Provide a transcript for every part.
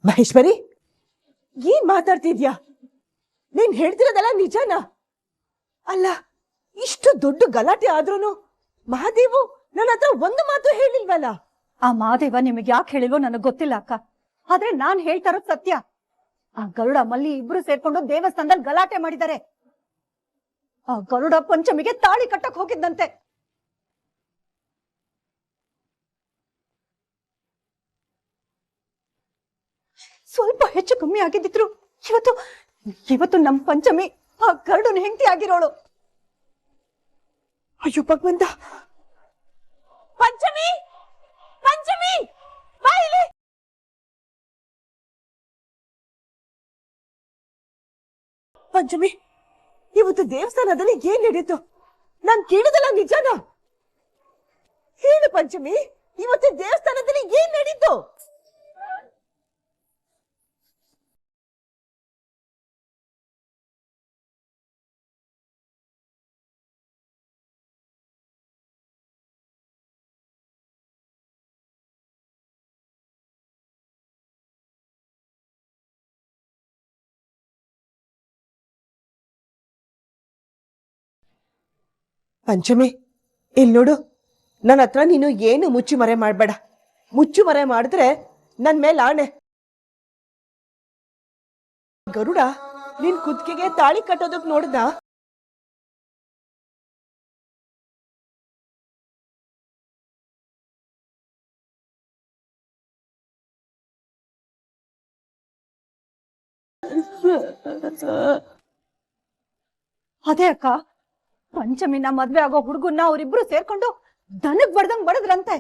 ಮಹೇಶ್ವರಿ, ಏನ್ ಮಾತಾಡ್ತಿದ್ಯಾ? ನೀನ್ ಹೇಳ್ತಿರೋದಲ್ಲ ನಿಜನಾ? ಅಲ್ಲ, ಇಷ್ಟು ದೊಡ್ಡ ಗಲಾಟೆ ಆದ್ರೂನು ಮಹಾದೇವು ನನ್ನ ಹತ್ರ ಒಂದು ಮಾತು ಹೇಳಿಲ್ವಲ್ಲ? ಆ ಮಹಾದೇವ ನಿಮಗೆ ಯಾಕೆ ಹೇಳಿಲ್ವೋ ನನಗ್ ಗೊತ್ತಿಲ್ಲ ಅಕ್ಕ. ಆದ್ರೆ ನಾನ್ ಹೇಳ್ತಾ ಇರೋದು ಸತ್ಯ. ಆ ಗರುಡ ಮಲ್ಲಿ ಇಬ್ರು ಸೇರ್ಕೊಂಡು ದೇವಸ್ಥಾನದಲ್ಲಿ ಗಲಾಟೆ ಮಾಡಿದ್ದಾರೆ. ಆ ಗರುಡ ಪಂಚಮಿಗೆ ತಾಳಿ ಕಟ್ಟಕ್ ಹೋಗಿದ್ದಂತೆ. ಸ್ವಲ್ಪ ಹೆಚ್ಚು ಕಮ್ಮಿ ಆಗಿದ್ದಿದ್ರು ಇವತ್ತು ನಮ್ ಪಂಚಮಿ ಆ ಗರುಡನ ಹೆಂಡತಿ ಆಗಿರೋಳು. ಅಯ್ಯೋ ಭಗವಂತ! ಪಂಚಮಿ, ಪಂಚಮಿ ಬಾಯಿಲಿ! ಪಂಚಮಿ, ಇವತ್ತು ದೇವಸ್ಥಾನದಲ್ಲಿ ಏನ್ ನಡೀತು? ನಾನ್ ಕೇಳಿದಲ್ಲ ನಿಜನಾ? ಹೇಳು ಪಂಚಮಿ, ಇವತ್ತು ದೇವಸ್ಥಾನದಲ್ಲಿ ಏನ್ ನಡೀತು? ಪಂಚಮಿ, ಇಲ್ಲಿ ನೋಡು, ನನ್ನ ಹತ್ರ ನೀನು ಏನು ಮುಚ್ಚು ಮರೆ ಮಾಡ್ಬೇಡ. ಮುಚ್ಚು ಮರೆ ಮಾಡಿದ್ರೆ ನನ್ ಮೇಲೆ ಆಣೆ. ಗರುಡ ನಿನ್ ಕುತ್ತಿಗೆಗೆ ತಾಳಿ ಕಟ್ಟೋದಕ್ ನೋಡ್ದ? ಅದೇ ಅಕ್ಕ, ಪಂಚಮಿನ ಮದ್ವೆ ಆಗೋ ಹುಡುಗನ್ನ ಅವರಿಬ್ರು ಸೇರ್ಕೊಂಡು ದನಕ್ ಬಡ್ದಂಗ್ ಬಡದ್ರಂತೆ.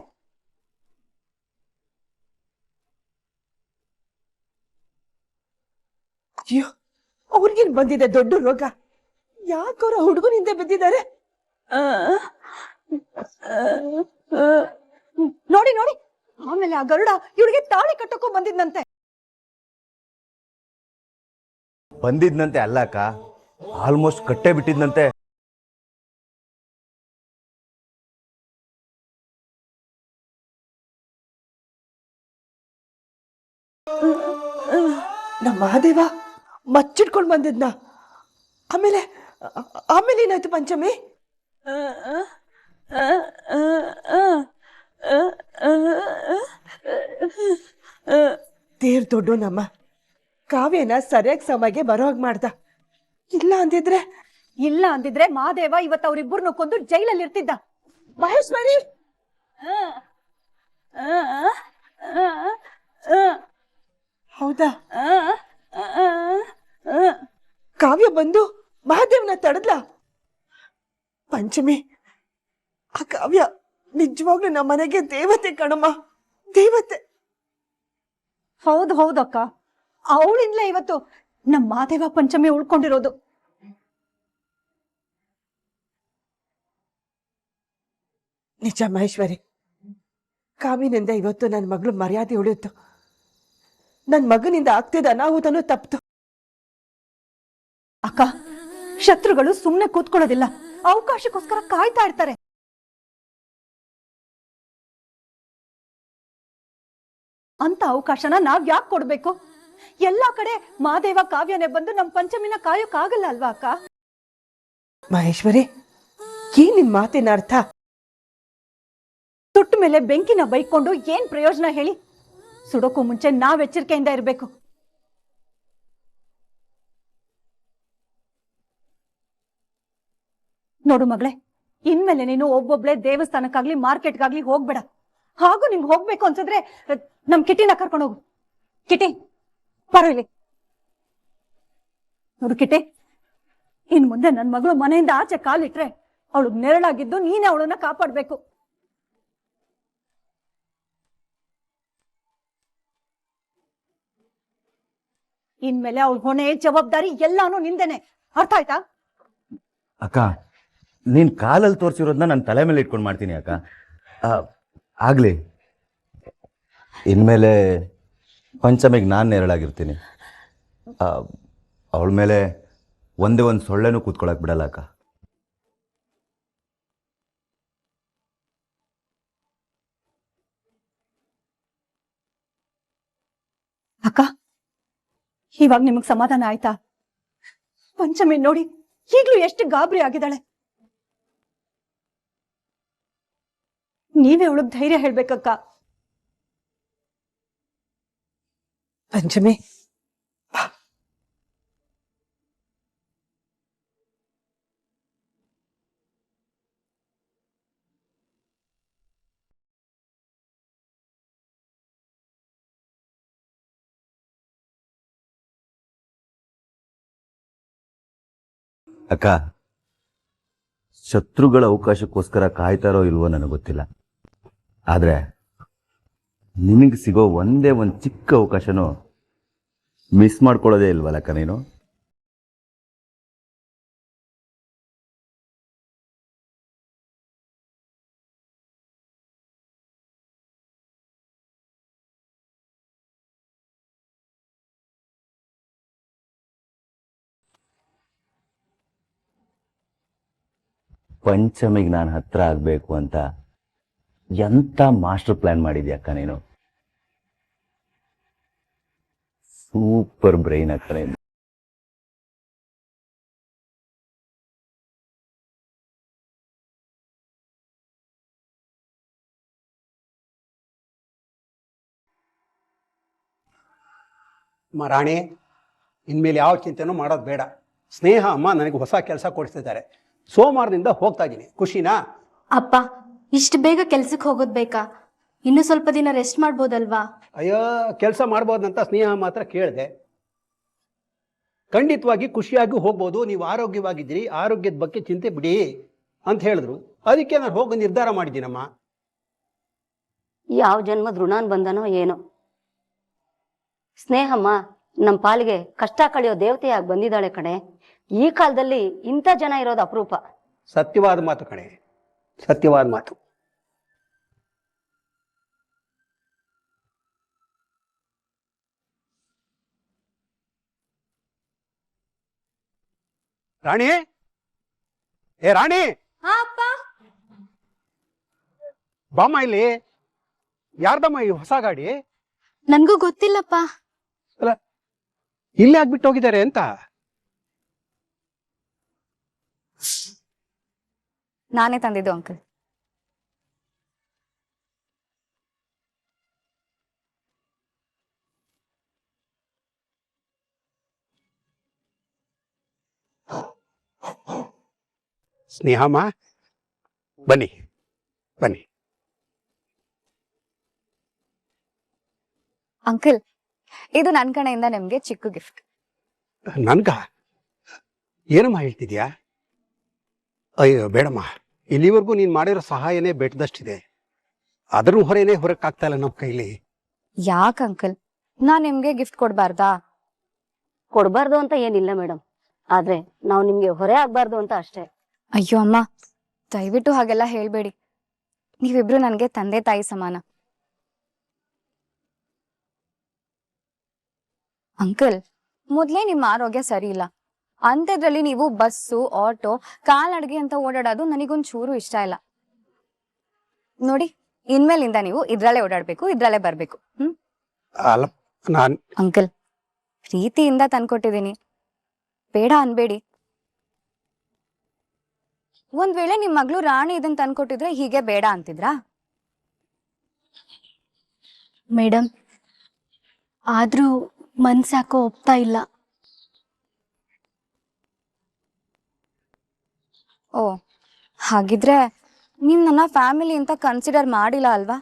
ಅಯ್ಯೋ, ಅವ್ರಿಗೇನ್ ಬಂದಿದೆ ದೊಡ್ಡ ರೋಗ? ಯಾಕವ್ರ ಹುಡುಗನಿಂದ ಬಿದ್ದಿದ್ದಾರೆ? ನೋಡಿ ನೋಡಿ, ಆಮೇಲೆ ಆ ಗರುಡ ಇವ್ರಿಗೆ ತಾಳಿ ಕಟ್ಟಕ್ಕೂ ಬಂದಿದ್ನಂತೆ. ಬಂದಿದ್ನಂತೆ ಅಲ್ಲ ಅಕ್ಕ, ಆಲ್ಮೋಸ್ಟ್ ಕಟ್ಟೆ ಬಿಟ್ಟಿದ್ನಂತೆ. ನಮ್ಮ ಮಹಾದೇವ ಮಚ್ಚಿಡ್ಕೊಂಡ್ ಬಂದಿದ್ನ? ಆಮೇಲೆ ಆಮೇಲೆ ಏನಾಯ್ತು ಪಂಚಮಿ? ದೇವ್ರ ದೊಡ್ಡ ನಮ್ಮ ಕಾವ್ಯನ ಸರಿಯಾಗಿ ಸಮಯಕ್ಕೆ ಬರೋ ಹಾಗೆ ಮಾಡ್ದ. ಇಲ್ಲ ಅಂದಿದ್ರೆ ಮಹಾದೇವ ಇವತ್ತು ಅವ್ರಿಬ್ಬರನ್ನು ಕೊಂದು ಜೈಲಲ್ಲಿ ಇರ್ತಿದ್ದ. ಮಹೇಶ್ವರಿ, ಹೌದಾ? ಕಾವ್ಯ ಬಂದು ಮಹಾದೇವನ ತಡದ್ಲ? ಪಂಚಮಿ, ಆ ಕಾವ್ಯ ನಿಜವಾಗ್ಲೂ ನಮ್ಮ ಮನೆಗೆ ದೇವತೆ ಕಣಮ್ಮ, ದೇವತೆ. ಹೌದಕ್ಕ, ಅವಳಿಂದಲೇ ಇವತ್ತು ನಮ್ಮ ಮಹಾದೇವ ಪಂಚಮಿ ಉಳ್ಕೊಂಡಿರೋದು. ನಿಜ ಮಹೇಶ್ವರಿ, ಕಾವ್ಯನಿಂದ ಇವತ್ತು ನನ್ನ ಮಗಳು ಮರ್ಯಾದೆ ಉಳಿಯಿತು. ನನ್ನ ಮಗನಿಂದ ಆಗ್ತಿದ್ದ ಅನಾಹುತನೂ ತಪ್ಪಿತು. ಅಕ್ಕ, ಶತ್ರುಗಳು ಸುಮ್ನೆ ಕೂತ್ಕೊಳ್ಳೋದಿಲ್ಲ, ಅವಕಾಶಕ್ಕೋಸ್ಕರ ಕಾಯ್ತಾ ಇರ್ತಾರೆ. ಅಂತ ಅವಕಾಶನ ನಾವ್ ಯಾಕೆ ಕೊಡ್ಬೇಕು? ಎಲ್ಲಾ ಕಡೆ ಮಹಾದೇವ ಕಾವ್ಯನೇ ಬಂದು ನಮ್ ಪಂಚಮಿನ ಕಾಯೋಕ್ಕಾಗಲ್ಲ ಅಲ್ವಾ ಅಕ್ಕ? ಮಹೇಶ್ವರಿ, ಏನ್ ನಿನ್ ಮಾತಿನ ಅರ್ಥ? ಸುಟ್ಟ ಮೇಲೆ ಬೆಂಕಿನ ಬೈಕೊಂಡು ಏನ್ ಪ್ರಯೋಜನ ಹೇಳಿ? ಸುಡೋಕ್ಕೂ ಮುಂಚೆ ನಾವ್ ಎಚ್ಚರಿಕೆಯಿಂದ ಇರ್ಬೇಕು. ನೋಡು ಮಗಳೇ, ಇನ್ಮೇಲೆ ನೀನು ಒಬ್ಬೊಬ್ಳೆ ದೇವಸ್ಥಾನಕ್ಕಾಗ್ಲಿ ಮಾರ್ಕೆಟ್ಗಾಗ್ಲಿ ಹೋಗ್ಬೇಡ. ಹಾಗೂ ನಿಂಗೆ ಹೋಗ್ಬೇಕು ಅನ್ಸಿದ್ರೆ ನಮ್ ಕಿಟಿನ ಕರ್ಕೊಂಡು ಹೋಗು. ಕಿಟಿ, ಬರೋ ಇಲ್ಲಿ. ನೋಡು ಕಿಟಿ, ಇನ್ ಮುಂದೆ ನನ್ ಮಗಳು ಮನೆಯಿಂದ ಆಚೆ ಕಾಲಿಟ್ರೆ ಅವಳಿಗೆ ನೆರಳಾಗಿದ್ದು ನೀನೇ ಅವಳನ್ನ ಕಾಪಾಡ್ಬೇಕು. ಇನ್ಮೇಲೆ ಅವಳ ಹೊಣೆ ಜವಾಬ್ದಾರಿ ಎಲ್ಲಾನು ನಿಂದೇನೆ, ಅರ್ಥ ಆಯ್ತಾ? ಅಕ್ಕ, ನೀನ್ ಕಾಲಲ್ಲಿ ತೋರಿಸಿರೋದನ್ನ ನನ್ನ ತಲೆ ಮೇಲೆ ಇಟ್ಕೊಂಡು ಮಾಡ್ತೀನಿ ಅಕ್ಕ. ಆಗ್ಲಿ, ಇನ್ಮೇಲೆ ಪಂಚಮಿಗೆ ನಾನು ನೇರಳಾಗಿರ್ತೀನಿ. ಅವಳ ಮೇಲೆ ಒಂದೇ ಒಂದು ಸೊಳ್ಳೆನೂ ಕೂತ್ಕೊಳಕ್ ಬಿಡಲ್ಲ ಅಕ್ಕ. ಅಕ್ಕ, ಅಕ್ಕ, ಇವಾಗ ನಿಮಗ್ ಸಮಾಧಾನ ಆಯ್ತಾ? ಪಂಚಮಿ ನೋಡಿ ಈಗ್ಲೂ ಎಷ್ಟು ಗಾಬರಿ ಆಗಿದ್ದಾಳೆ. ನೀವೇ ಅವಳಗ್ ಧೈರ್ಯ ಹೇಳ್ಬೇಕಕ್ಕ. ಪಂಚಮಿ, ಅಕ್ಕ, ಶತ್ರುಗಳ ಅವಕಾಶಕ್ಕೋಸ್ಕರ ಕಾಯ್ತಾರೋ ಇಲ್ವೋ ನನಗೆ ಗೊತ್ತಿಲ್ಲ. ಆದ್ರೆ ನಿನಗೆ ಸಿಗೋ ಒಂದೇ ಒಂದು ಚಿಕ್ಕ ಅವಕಾಶನೂ ಮಿಸ್ ಮಾಡ್ಕೊಳ್ಳೋದೇ ಇಲ್ವಲ್ಲಕ್ಕ ನೀನು? ಪಂಚಮಿಗೆ ನಾನು ಹತ್ರ ಆಗ್ಬೇಕು ಅಂತ ಎಂತ ಮಾಸ್ಟರ್ ಪ್ಲಾನ್ ಮಾಡಿದ್ಯಕ್ಕ ನೀನು. ಸೂಪರ್ ಬ್ರೈನ್ ಅಕ್ಕ ನೀನು. ರಾಣಿ, ಇನ್ಮೇಲೆ ಯಾವ ಚಿಂತೆನೂ ಮಾಡೋದು ಬೇಡ. ಸ್ನೇಹ ಅಮ್ಮ ನನಗೆ ಹೊಸ ಕೆಲಸ ಕೊಡಿಸ್ತಿದ್ದಾರೆ. ಸೋಮವಾರದಿಂದ ಹೋಗ್ತಾ ಇದ್ದೀನಿ. ಖುಷಿನಾ? ಅಪ್ಪ, ಇಷ್ಟು ಬೇಗ ಕೆಲ್ಸಕ್ಕೆ ಹೋಗೋದು ಬೇಕಾ? ಇನ್ನು ಸ್ವಲ್ಪ ದಿನ ರೆಸ್ಟ್ ಮಾಡ್ಬೋದಲ್ವಾ? ಅಯ್ಯೋ, ಕೆಲಸ ಮಾಡ್ಬೋದಂತ ಸ್ನೇಹ ಮಾತ್ರ ಕೇಳಿದೆ. ಖಂಡಿತವಾಗಿ ಖುಷಿಯಾಗಿ ಹೋಗ್ಬೋದು, ನೀವು ಆರೋಗ್ಯವಾಗಿದ್ದೀರಿ, ಆರೋಗ್ಯದ ಬಗ್ಗೆ ಚಿಂತೆ ಬಿಡಿ ಅಂತ ಹೇಳಿದ್ರು. ಅದಕ್ಕೆ ನಾನು ಹೋಗಿ ನಿರ್ಧಾರ ಮಾಡಿದ್ದೀನಮ್ಮ. ಯಾವ ಜನ್ಮದ ಋಣಾನ್ ಬಂದನೋ ಏನೋ. ಸ್ನೇಹಮ್ಮ ನಮ್ಮ ಪಾಲಿಗೆ ಕಷ್ಟ ಕಳೆಯೋ ದೇವತೆಯಾಗಿ ಬಂದಿದ್ದಾಳೆ ಕಣೆ. ಈ ಕಾಲದಲ್ಲಿ ಇಂಥ ಜನ ಇರೋದು ಅಪರೂಪ. ಸತ್ಯವಾದ ಮಾತು ಕಣೆ, ಸತ್ಯವಾದ ಮಾತು. ರಾಣಿ, ಏ ರಾಣಿ, ಬಾಮ್ಮ ಇಲ್ಲಿ. ಯಾರ್ದಮ್ಮ ಈ ಹೊಸ ಗಾಡಿ? ನನ್ಗೂ ಗೊತ್ತಿಲ್ಲಪ್ಪ. ಅಲ್ಲ, ಇಲ್ಲೇ ಆಗ್ಬಿಟ್ಟು ಹೋಗಿದ್ದಾರೆ ಅಂತ. ನಾನೇ ತಂದಿದ್ದು ಅಂಕಲ್. ಸ್ನೇಹಮ್ಮ, ಬನ್ನಿ ಬನ್ನಿ. ಅಂಕಲ್, ಇದು ನನ್ನ ಕಡೆಯಿಂದ ನಿಮ್ಗೆ ಚಿಕ್ಕ ಗಿಫ್ಟ್. ನನ್ಗ ಏನಮ್ಮ ಹೇಳ್ತಿದ್ಯಾ? ಅಯ್ಯೋ ಬೇಡಮ್ಮ, ಇಲ್ಲಿವರೆಗೂ ನೀನು ಮಾಡಿರೋ ಸಹಾಯನೇ ಬೆಟ್ಟದಷ್ಟಿದೆ. ಅದ್ರ ಹೊರೇನೆ ಹೊರಕ್ಕಾಗ್ತಾ ಇಲ್ಲ ನಮ್ಮ ಕೈಲಿ. ಯಾಕೆ ಅಂಕಲ್, ನಾನ್ ನಿಮ್ಗೆ ಗಿಫ್ಟ್ ಕೊಡ್ಬಾರ್ದಾ? ಕೊಡಬಾರ್ದು ಅಂತ ಏನಿಲ್ಲ ಮೇಡಮ್, ಆದ್ರೆ ನಾವು ನಿಮ್ಗೆ ಹೊರೆ ಆಗ್ಬಾರ್ದು ಅಂತ ಅಷ್ಟೇ. ಅಯ್ಯೋ ಅಮ್ಮ, ದಯವಿಟ್ಟು ಹಾಗೆಲ್ಲ ಹೇಳ್ಬೇಡಿ. ನೀವಿಬ್ರು ನನಗೆ ತಂದೆ ತಾಯಿ ಸಮಾನ. ಅಂಕಲ್, ಮೊದ್ಲೇ ನಿಮ್ಮ ಆರೋಗ್ಯ ಸರಿ ಇಲ್ಲ, ಅಂಥದ್ರಲ್ಲಿ ನೀವು ಬಸ್ಸು, ಆಟೋ, ಕಾಲ್ನಡಿಗೆ ಅಂತ ಓಡಾಡೋದು ನನಗೊಂದ್ ಚೂರು ಇಷ್ಟ ಇಲ್ಲ. ನೋಡಿ, ಇನ್ಮೇಲಿಂದ ನೀವು ಇದ್ರಲ್ಲೇ ಓಡಾಡ್ಬೇಕು, ಇದ್ರಲ್ಲೇ ಬರ್ಬೇಕು. ಅಲ್ಲ, ನಾನ್ ಅಂಕಲ್, ಪ್ರೀತಿಯಿಂದ ತಂದ್ಕೊಟ್ಟಿದ್ದೀನಿ, ಬೇಡ ಅನ್ಬೇಡಿ. ಒಂದ್ ವೇಳೆ ನಿಮ್ ಮಗಳು ರಾಣಿ ಇದನ್ನ ತಂದ್ಕೊಟ್ಟಿದ್ರೆ ಹೀಗೆ ಬೇಡ ಅಂತಿದ್ರಾ? ಮೇಡಮ್, ಆದ್ರೂ ಮನ್ಸಾಕೋ ಒಪ್ತಾ ಇಲ್ಲ. ಓ, ಹಾಗಿದ್ರೆ ನೀವ್ ನನ್ನ ಫ್ಯಾಮಿಲಿ ಅಂತ ಕನ್ಸಿಡರ್ ಮಾಡಿಲ್ಲ ಅಲ್ವಾ?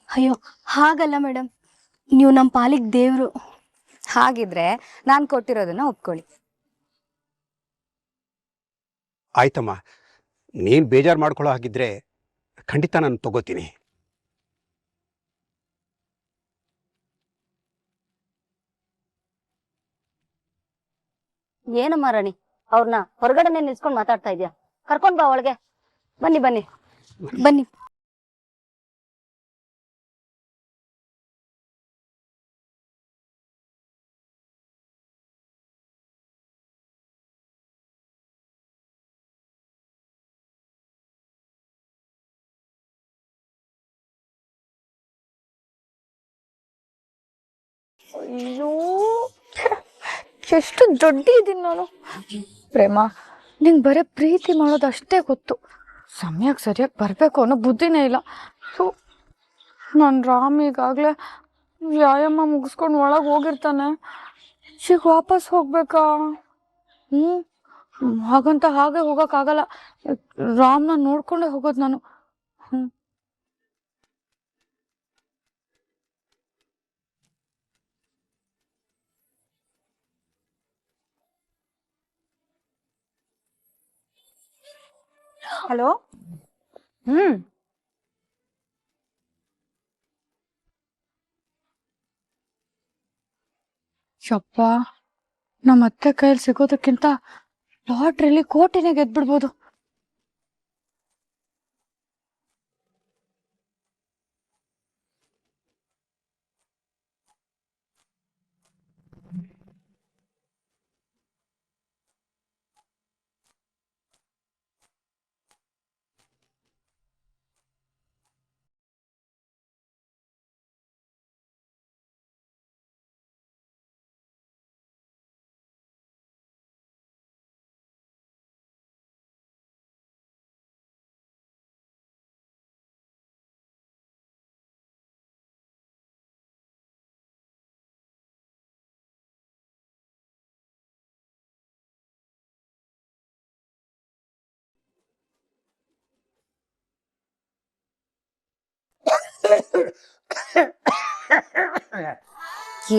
ಅಯ್ಯೋ, ಹಾಗಲ್ಲ ಮೇಡಮ್, ನೀವು ನಮ್ಮ ಪಾಲಿಗೆ ದೇವ್ರು. ಹಾಗಿದ್ರೆ ನಾನ್ ಕೊಟ್ಟಿರೋದನ್ನ ಒಪ್ಕೊಳ್ಳಿ. ಆಯ್ತಮ್ಮ, ನೀನ್ ಬೇಜಾರು ಮಾಡ್ಕೊಳ್ಳೋ ಹಾಗಿದ್ರೆ ಖಂಡಿತ ನಾನು ತಗೋತೀನಿ. ಏನಮ್ಮ ರಾಣಿ, ಅವ್ರನ್ನ ಹೊರಗಡೆನೆ ನಿಲ್ಸ್ಕೊಂಡ್ ಮಾತಾಡ್ತಾ ಇದ್ಯಾ? ಕರ್ಕೊಂಡ್ ಬಾ ಒಳಗೆ. ಬನ್ನಿ ಬನ್ನಿ ಬನ್ನಿ. ಅಯ್ಯೋ, ಎಷ್ಟು ದೊಡ್ಡ ಇದೀನಿ ನಾನು. ಪ್ರೇಮ, ನಿಂಗೆ ಬರೀ ಪ್ರೀತಿ ಮಾಡೋದು ಅಷ್ಟೇ ಗೊತ್ತು. ಸಮಯಕ್ಕೆ ಸರಿಯಾಗಿ ಬರಬೇಕು ಅನ್ನೋ ಬುದ್ಧಿನೇ ಇಲ್ಲ. ನನ್ನ ರಾಮ್ ಈಗಾಗಲೇ ವ್ಯಾಯಾಮ ಮುಗಿಸ್ಕೊಂಡು ಒಳಗೆ ಹೋಗಿರ್ತಾನೆ. ಈಗ ವಾಪಸ್ ಹೋಗ್ಬೇಕಾ? ಹಾಗಂತ ಹಾಗೆ ಹೋಗೋಕ್ಕಾಗಲ್ಲ. ರಾಮ್ನ ನೋಡ್ಕೊಂಡೇ ಹೋಗೋದು ನಾನು. ಹಲೋ. ಯಪ್ಪ, ನಮ್ಮ ಅತ್ತೆ ಕೈಯಲ್ಲಿ ಸಿಗೋದಕ್ಕಿಂತ ಲಾಟ್ರಿಲಿ ಕೋಟಿನೇ ಗೆದ್ಬಿಡ್ಬೋದು.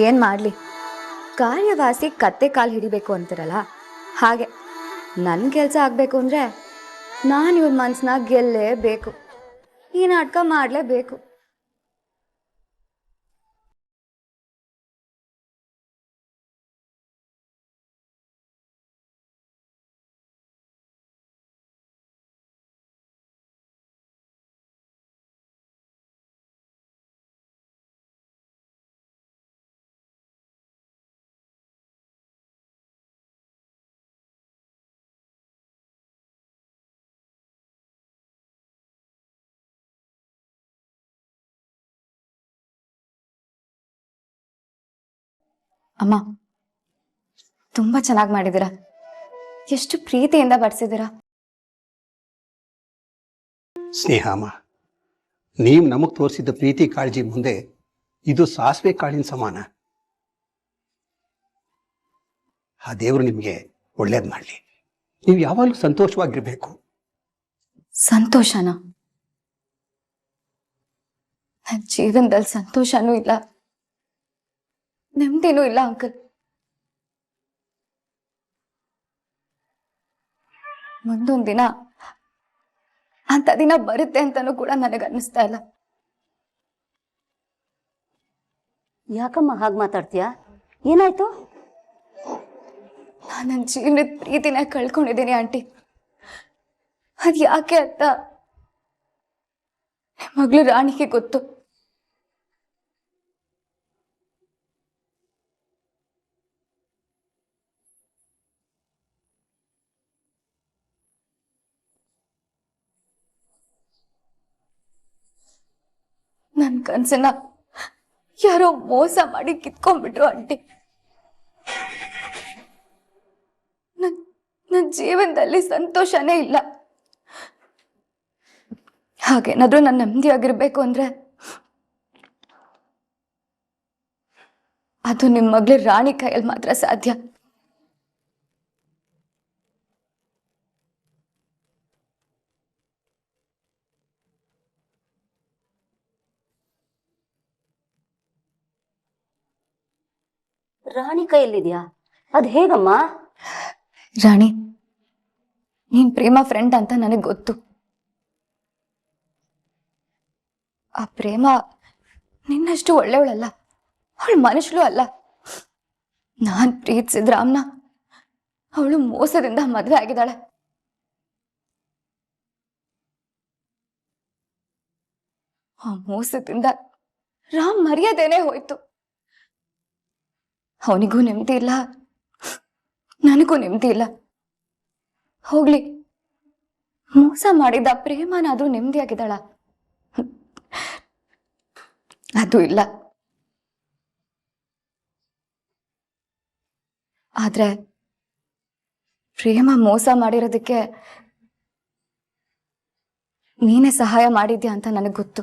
ಏನ್ ಮಾಡ್ಲಿ, ಕಾರ್ಯವಾಸಿ ಕತ್ತೆ ಕಾಲು ಹಿಡಿಬೇಕು ಅಂತಿರಲ್ಲ ಹಾಗೆ. ನನ್ನ ಕೆಲಸ ಆಗ್ಬೇಕು ಅಂದ್ರೆ ನಾನು ಇವನ್ ಮನ್ಸನ್ನ ಗೆಲ್ಲೇಬೇಕು, ಈ ನಾಟಕ ಮಾಡ್ಲೇಬೇಕು. ಅಮ್ಮ, ತುಂಬಾ ಚೆನ್ನಾಗಿ ಮಾಡಿದ್ದೀರಾ. ಎಷ್ಟು ಪ್ರೀತಿಯಿಂದ ಬಡಿಸಿದ್ದೀರಾ. ಸ್ನೇಹ ಅಮ್ಮ, ನೀವು ನಮಗೆ ತೋರಿಸಿದ್ದ ಪ್ರೀತಿ ಕಾಳಜಿ ಮುಂದೆ ಇದು ಸಾಸಿವೆ ಕಾಳಿನ ಸಮಾನ. ಆ ದೇವರು ನಿಮಗೆ ಒಳ್ಳೇದು ಮಾಡಲಿ. ನೀವು ಯಾವಾಗಲೂ ಸಂತೋಷವಾಗಿರ್ಬೇಕು. ಸಂತೋಷನಾ? ನನ್ನ ಜೀವನದಲ್ಲಿ ಸಂತೋಷನೂ ಇಲ್ಲ, ನೆಮ್ಮದಿನೂ ಇಲ್ಲ ಅಂಕಲ್. ಮುಂದೊಂದ್ ದಿನ ಅಂತ ದಿನ ಬರುತ್ತೆ ಅಂತಾನೂ ಕೂಡ ನನಗೆ ಅನ್ನಿಸ್ತಾ ಇಲ್ಲ. ಯಾಕಮ್ಮ ಹಾಗೆ ಮಾತಾಡ್ತೀಯಾ? ಏನಾಯ್ತು? ನಾನು ನನ್ನ ಜೀವನದ ಪ್ರೀತಿನ ಕಳ್ಕೊಂಡಿದ್ದೀನಿ ಆಂಟಿ. ಅದು ಯಾಕೆ ಅಂತ ಮಗಳು ರಾಣಿಗೆ ಗೊತ್ತು. ನನ್ನ ಕನ್ಸನ್ನ ಯಾರೋ ಮೋಸ ಮಾಡಿ ಕಿತ್ಕೊಂಡ್ಬಿಟ್ರು ಆಂಟಿ. ನನ್ನ ಜೀವನದಲ್ಲಿ ಸಂತೋಷನೇ ಇಲ್ಲ. ಹಾಗೇನಾದ್ರೂ ನಾನು ನೆಮ್ಮದಿಯಾಗಿರ್ಬೇಕು ಅಂದ್ರೆ ಅದು ನಿಮ್ಮ ಮಗಳು ರಾಣಿ ಕೈಯಲ್ಲಿ ಮಾತ್ರ ಸಾಧ್ಯ. ರಾಣಿ ಕೈಯಲ್ಲಿದ್ಯಾ? ಅದು ಹೇಗಮ್ಮ? ರಾಣಿ, ನೀನ್ ಪ್ರೇಮ ಫ್ರೆಂಡ್ ಅಂತ ನನಗೆ ಗೊತ್ತು. ಆ ಪ್ರೇಮ ನಿನ್ನಷ್ಟು ಒಳ್ಳೆಯವಳಲ್ಲ, ಅವಳು ಮನುಷ್ಯಳು ಅಲ್ಲ. ನಾನ್ ಪ್ರೀತಿಸಿದ ರಾಮ್ನ ಅವಳು ಮೋಸದಿಂದ ಮದುವೆ ಆಗಿದ್ದಾಳೆ. ಆ ಮೋಸದಿಂದ ರಾಮ್ ಮರ್ಯಾದೆನೇ ಹೋಯ್ತು. ಅವನಿಗೂ ನೆಮ್ಮದಿ ಇಲ್ಲ, ನನಗೂ ನೆಮ್ಮದಿ ಇಲ್ಲ. ಹೋಗ್ಲಿ, ಮೋಸ ಮಾಡಿದ ಪ್ರೇಮನಾದ್ರೂ ನೆಮ್ಮದಿಯಾಗಿದ್ದಾಳ? ಅದು ಇಲ್ಲ. ಆದ್ರೆ ಪ್ರೇಮ ಮೋಸ ಮಾಡಿರೋದಕ್ಕೆ ನೀನೇ ಸಹಾಯ ಮಾಡಿದ್ಯಾ ಅಂತ ನನಗ್ ಗೊತ್ತು.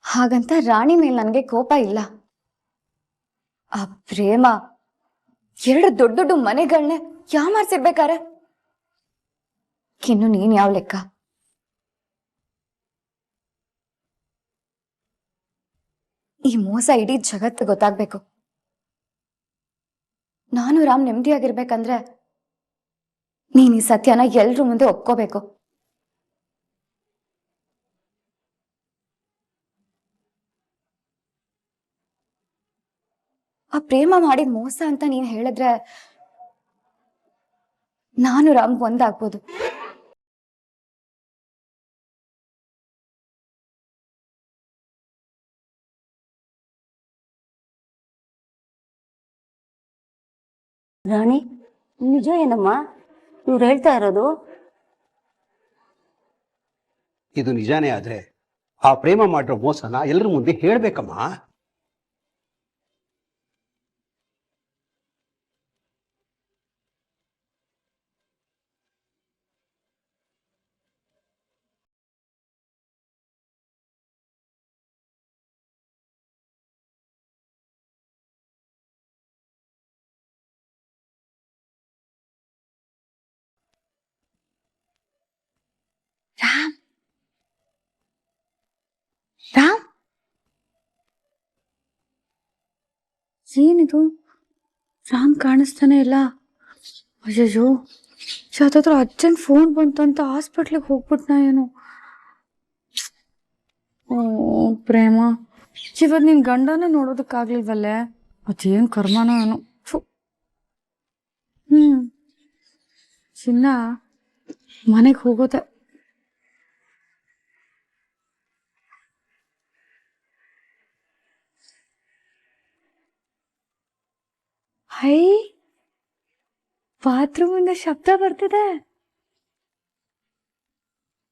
ಹಾಗಂತ ರಾಣಿ ಮೇಲೆ ನನಗೆ ಕೋಪ ಇಲ್ಲ. ಆ ಪ್ರೇಮ 2 ದೊಡ್ಡ ದೊಡ್ಡ ಮನೆಗಳನ್ನೇ ಯಾಮಾರ್ಸಿರ್ಬೇಕಾರೆ ಇನ್ನು ನೀನ್ ಯಾವ ಲೆಕ್ಕ? ಈ ಮೋಸ ಇಡೀ ಜಗತ್ತು ಗೊತ್ತಾಗ್ಬೇಕು. ನಾನು ರಾಮ್ ನೆಮ್ಮದಿಯಾಗಿರ್ಬೇಕಂದ್ರೆ ನೀನ್ ಈ ಸತ್ಯನ ಎಲ್ರ ಮುಂದೆ ಒಪ್ಕೋಬೇಕು. ಆ ಪ್ರೇಮ ಮಾಡಿದ ಮೋಸ ಅಂತ ನೀನ್ ಹೇಳಿದ್ರೆ ನಾನು ರಾಮ್ ಒಂದಾಗ್ಬೋದು. ರಾಣಿ, ನಿಜ ಏನಮ್ಮ ಇವ್ರು ಹೇಳ್ತಾ ಇರೋದು? ಇದು ನಿಜಾನೇ ಆದ್ರೆ ಆ ಪ್ರೇಮ ಮಾಡಿರೋ ಮೋಸನ ಎಲ್ಲರ ಮುಂದೆ ಹೇಳ್ಬೇಕಮ್ಮ. ರಾಮ್ ರಾಮ್ ಏನಿದು? ರಾಮ್ ಕಾಣಿಸ್ತಾನೆ ಇಲ್ಲ. ಅಯ್ಯಯ್ಯೋ, ಯಾವ್ದಾದ್ರು ಅರ್ಜೆಂಟ್ ಫೋನ್ ಬಂತಂತ ಹಾಸ್ಪಿಟ್ಲಿಗೆ ಹೋಗ್ಬಿಟ್ನಾ ಏನು? ಓ ಪ್ರೇಮ, ಇವತ್ತು ನಿನ್ ಗಂಡನೇ ನೋಡೋದಕ್ಕಾಗ್ಲಿಲ್ವಲ್ಲೇ? ಅದೇನ್ ಕರ್ಮನೋ ಏನು. ಚಿನ್ನ ಮನೆಗೆ ಹೋಗೋದೆ. ಹೈ, ಬಾತ್ರೂಮಿಂದ ಶಬ್ದ ಬರ್ತಿದೆ.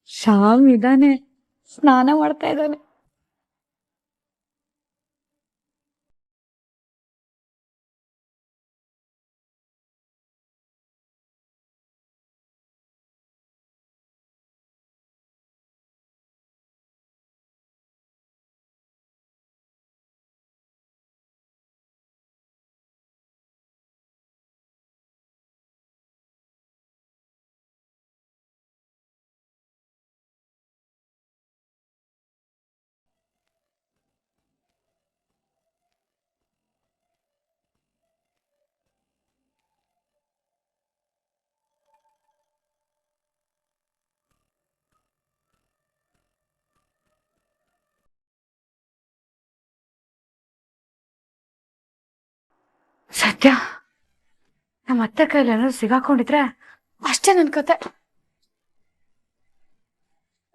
ಶ್ಯಾಮ್ ಇದ್ದಾನೆ, ಸ್ನಾನ ಮಾಡ್ತಾ ಇದ್ದಾನೆ. ಸತ್ಯ, ನಮ್ಮ ಅತ್ತೆ ಕೈಲಿ ಏನಾದ್ರು ಸಿಗಾಕೊಂಡಿದ್ರೆ ಅಷ್ಟೇ ನನ್ ಕತೆ.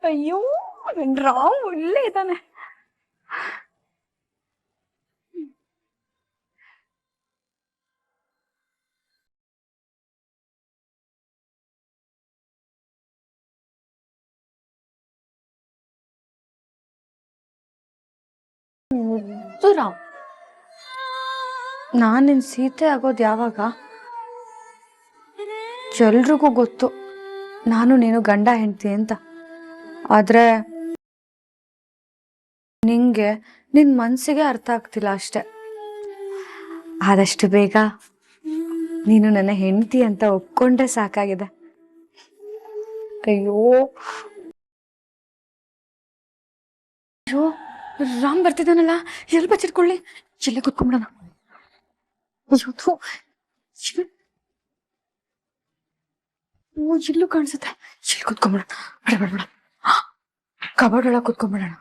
ಅಯ್ಯೋ, ನನ್ ರಾಮ್ ಒಳ್ಳೆ ಇದ್ದಾನೆ. ರಾಮ್, ನಾನ್ ನಿನ್ ಸೀತೆ ಆಗೋದು ಯಾವಾಗ? ಎಲ್ರಿಗೂ ಗೊತ್ತು ನಾನು ನೀನು ಗಂಡ ಹೆಂಡ್ತಿ ಅಂತ. ಆದ್ರೆ ನಿಂಗೆ ನಿನ್ ಮನ್ಸಿಗೆ ಅರ್ಥ ಆಗ್ತಿಲ್ಲ ಅಷ್ಟೆ. ಆದಷ್ಟು ಬೇಗ ನೀನು ನನ್ನ ಹೆಂಡತಿ ಅಂತ ಒಪ್ಕೊಂಡ್ರೆ ಸಾಕಾಗಿದೆ. ಅಯ್ಯೋ ಅಯ್ಯೋ, ರಾಮ್ ಬರ್ತಿದ್ದಾನಲ್ಲ, ಎಲ್ಲಿ ಬಚ್ಚಿಟ್ಕೊಳ್ಳಿ? ಇಲ್ಲೇ ಕುತ್ಕೊಂಡ್ಬಿಡೋಣ. ಓ, ಇಲ್ಲೂ ಕಾಣಿಸುತ್ತೆ. ಇಲ್ಲಿ ಕುತ್ಕೊಂಡ್ಬಿಡೋಣ. ಬೇಡ ಬೇಡ ಬೇಡ, ಕಬೋರ್ಡ್ ಒಳಗೆ ಕುತ್ಕೊಂಡ್ಬಿಡೋಣ.